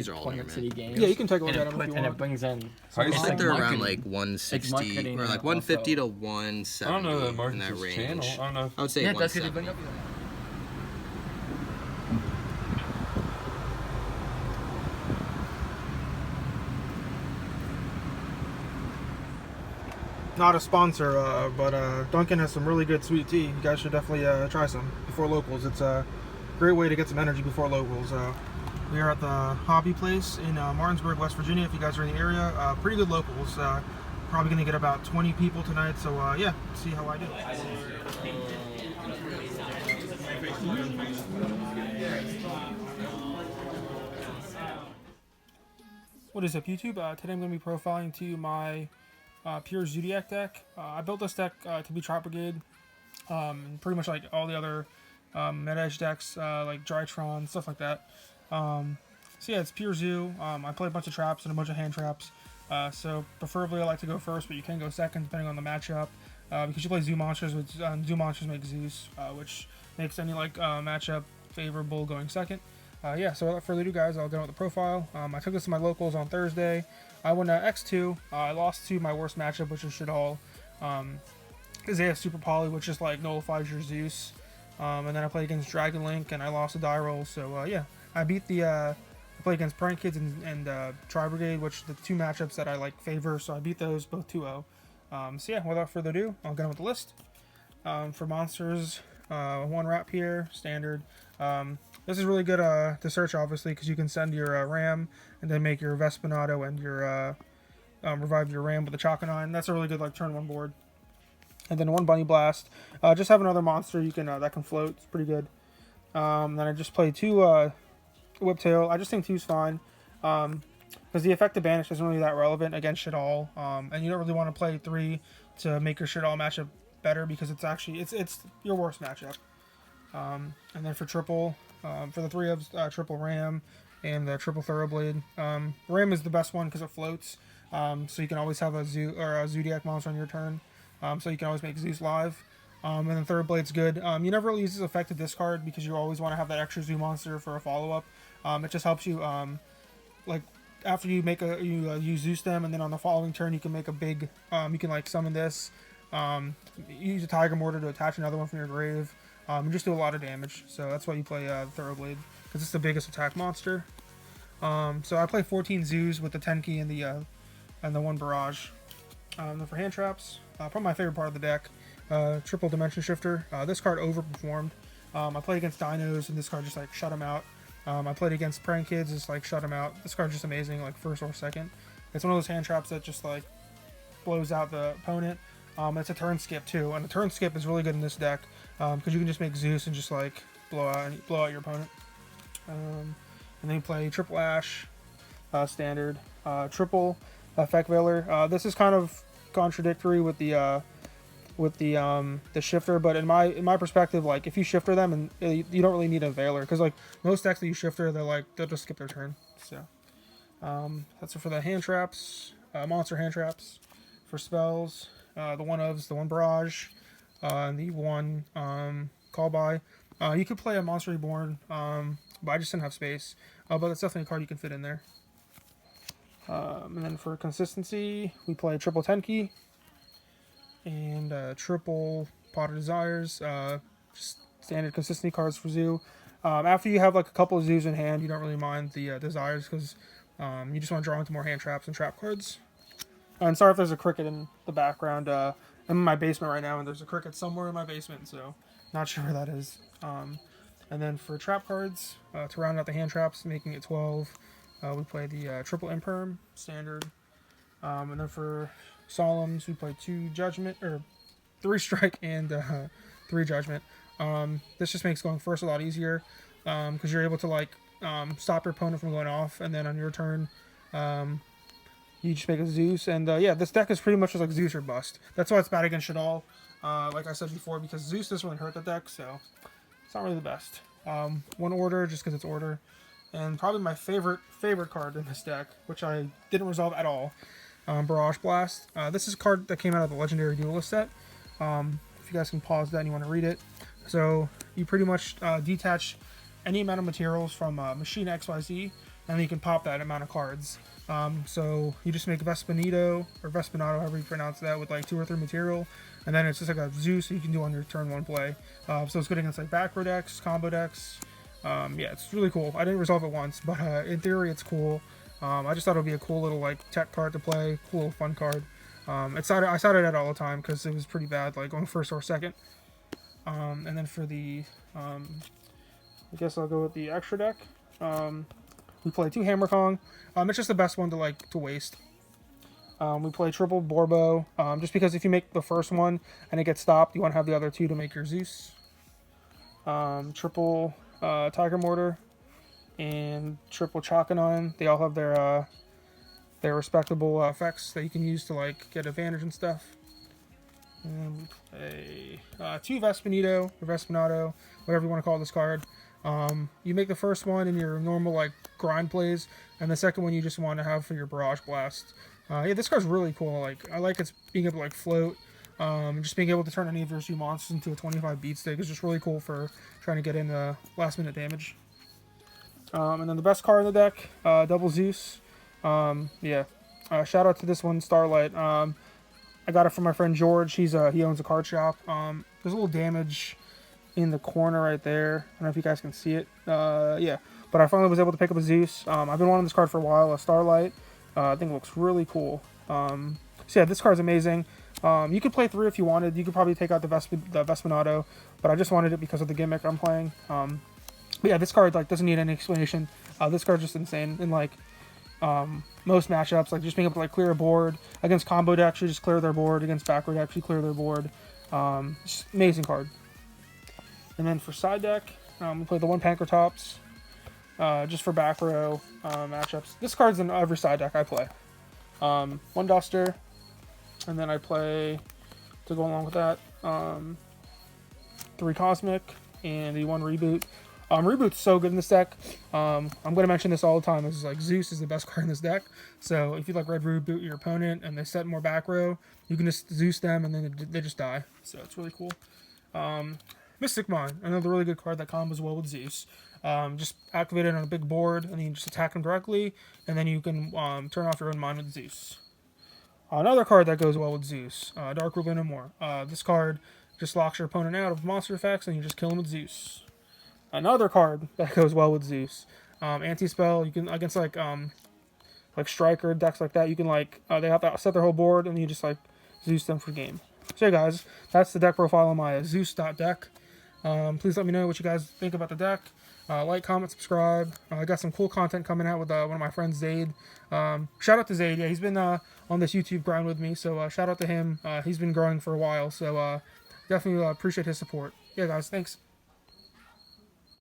These are all Point near City mint. games. Yeah, you can take a look at them if you And want. it brings in. I It's think like they're around marketing. like 160 marketing or like also. 150 to 170. I don't know that in Marcus's that range. channel. I don't know. I would say Yeah, that's because 170. they bring up. Not a sponsor, but Dunkin' has some really good sweet tea. You guys should definitely try some before locals. It's a great way to get some energy before locals. We are at the Hobby Place in Martinsburg, West Virginia. If you guys are in the area, pretty good locals. Probably going to get about 20 people tonight. So yeah, see how I do. What is up, YouTube? Today I'm going to be profiling to you my pure Zoodiac deck. I built this deck to be Trap Brigade, and pretty much like all the other meta-edge decks, like Drytron, stuff like that. So yeah, it's pure Zoo. I play a bunch of traps and a bunch of hand traps. So preferably I like to go first, but you can go second depending on the matchup. Because you play Zoo Monsters, which Zoo Monsters make Zeus, which makes any like matchup favorable going second. Yeah, so without further ado, guys, I'll get on with the profile. I took this to my locals on Thursday. I won X2. I lost to my worst matchup, which is Shadal. Because they have Super Poly, which just like nullifies your Zeus. And then I played against Dragon Link, and I lost a die roll. So yeah, I beat the. I played against Prank Kids and Tri Brigade, which are the two matchups that I like favor. So I beat those both 2-0. So yeah, without further ado, I'll get on with the list. For monsters, one wrap here, standard. This is really good to search, obviously, because you can send your Ram and then make your Vespinato and your revive your Ram with the Chakanine. That's a really good like turn one board. And then one Bunny Blast. Just have another monster you can that can float. It's pretty good. Then I just played two Whiptail. I just think two's fine. Because the effective banish isn't really that relevant against Shadal. And you don't really want to play 3 to make your Shadal matchup better, because it's actually it's your worst matchup. And then for triple, for the 3 of triple Ram and the triple Thoroughblade. Ram is the best one because it floats. So you can always have a Zoo or a Zoodiac monster on your turn. So you can always make Zeus live. And then Thoroughblade's good. You never really use this effect to discard because you always want to have that extra Zoo monster for a follow-up. It just helps you, like, after you make you Zeus them, and then on the following turn you can make a big, you can like summon this, use a Tiger Mortar to attach another one from your grave, and just do a lot of damage. So that's why you play Thoroughblade, because it's the biggest attack monster. So I play 14 Zoos with the Tenki and the 1 Barrage. Then for hand traps, probably my favorite part of the deck, triple Dimension Shifter. This card overperformed. I played against Dinos, and this card just like shut them out. I played against Prank Kids, just like shut them out. This card's just amazing, like first or second. It's one of those hand traps that just like blows out the opponent. It's a turn skip too, and the turn skip is really good in this deck because you can just make Zeus and just like blow out your opponent. And then you play triple Ash, standard, triple Effect Veiler. This is kind of contradictory with the shifter, but in my perspective, like if you shifter them, and you don't really need a Veiler, because like most decks that you shifter, they'll just skip their turn. So that's it for the hand traps, monster hand traps. For spells, the 1 ofs, the 1 Barrage, and the 1 Call By. You could play a Monster Reborn, but I just didn't have space. But that's definitely a card you can fit in there. And then for consistency, we play triple Tenki and triple Pot of Desires. Just standard consistency cards for Zoo. After you have like a couple of Zoos in hand, you don't really mind the Desires, because you just want to draw into more hand traps and trap cards. And sorry if there's a cricket in the background. I'm in my basement right now, and there's a cricket somewhere in my basement, so not sure where that is. And then for trap cards, to round out the hand traps, making it 12, we play the triple Imperm, standard. And then for Solemns, we play 2 Judgment, or 3 Strike and 3 Judgment. This just makes going first a lot easier, because you're able to like stop your opponent from going off, and then on your turn, you just make a Zeus. And yeah, this deck is pretty much just like Zeus or bust. That's why it's bad against Shadal, like I said before, because Zeus doesn't really hurt the deck, so it's not really the best. 1 Order, just because it's Order. And probably my favorite card in this deck, which I didn't resolve at all, Barrage Blast. This is a card that came out of the Legendary Duelist set. If you guys can pause that and you want to read it. So you pretty much detach any amount of materials from Machine XYZ and then you can pop that amount of cards. So you just make Vespinito or Vespinato, however you pronounce that, with like 2 or 3 material, and then it's just like a Zeus that you can do on your turn 1 play. So it's good against like back row decks, combo decks. Yeah, it's really cool. I didn't resolve it once, but in theory it's cool. I just thought it would be a cool little like tech card to play, cool little fun card. I sided it all the time because it was pretty bad, like going first or second. And then for the, I guess I'll go with the extra deck. We play 2 Hammer Kong. It's just the best one to waste. We play triple Borbo, just because if you make the first one and it gets stopped, you want to have the other 2 to make your Zeus. Triple Tiger Mortar and triple Chakanon. They all have their respectable effects that you can use to like get advantage and stuff. And we play 2 Vespinito or Vespinato, whatever you want to call this card. You make the first one in your normal like grind plays, and the second one you just want to have for your Barrage Blast. Yeah, this card's really cool. Like I like its being able to like float. Just being able to turn any of your two monsters into a 25 beat stick is just really cool for trying to get in last minute damage. And then the best card in the deck, Double Zeus. Yeah. Shout out to this one, Starlight. I got it from my friend George. He owns a card shop. There's a little damage in the corner right there. I don't know if you guys can see it. Yeah. But I finally was able to pick up a Zeus. I've been wanting this card for a while, a Starlight. I think it looks really cool. So yeah, this card's amazing. You could play 3 if you wanted. You could probably take out the Vespinato, but I just wanted it because of the gimmick I'm playing. But yeah, this card like doesn't need any explanation. This card's just insane. In like most matchups, like just being able to like clear a board against combo decks, you just clear their board. Against backward decks, you clear their board. Just amazing card. And then for side deck, we play the 1 Pankratops, just for back row matchups. This card's in every side deck I play. 1 Duster, and then I play, to go along with that, 3 Cosmic, and the 1 Reboot. Reboot's so good in this deck. I'm going to mention this all the time. This is like Zeus is the best card in this deck. So if you like red Reboot your opponent and they set more back row, you can just Zeus them and then they just die. So it's really cool. Mystic Mine, another really good card that combos well with Zeus. Just activate it on a big board and then you just attack them directly, and then you can turn off your own mine with Zeus. Another card that goes well with Zeus, Dark Ruler No More. This card just locks your opponent out of monster effects and you just kill him with Zeus. Another card that goes well with Zeus, Anti-Spell. You can against like Striker decks like that. You can like they have to set their whole board and you just like Zeus them for game. So yeah, guys, that's the deck profile on my Zeus.deck. Please let me know what you guys think about the deck. Like, comment, subscribe. I got some cool content coming out with one of my friends, Zaid. Shout out to Zaid. Yeah, he's been on this YouTube grind with me, so shout out to him. He's been growing for a while, so definitely appreciate his support. Yeah, guys, thanks.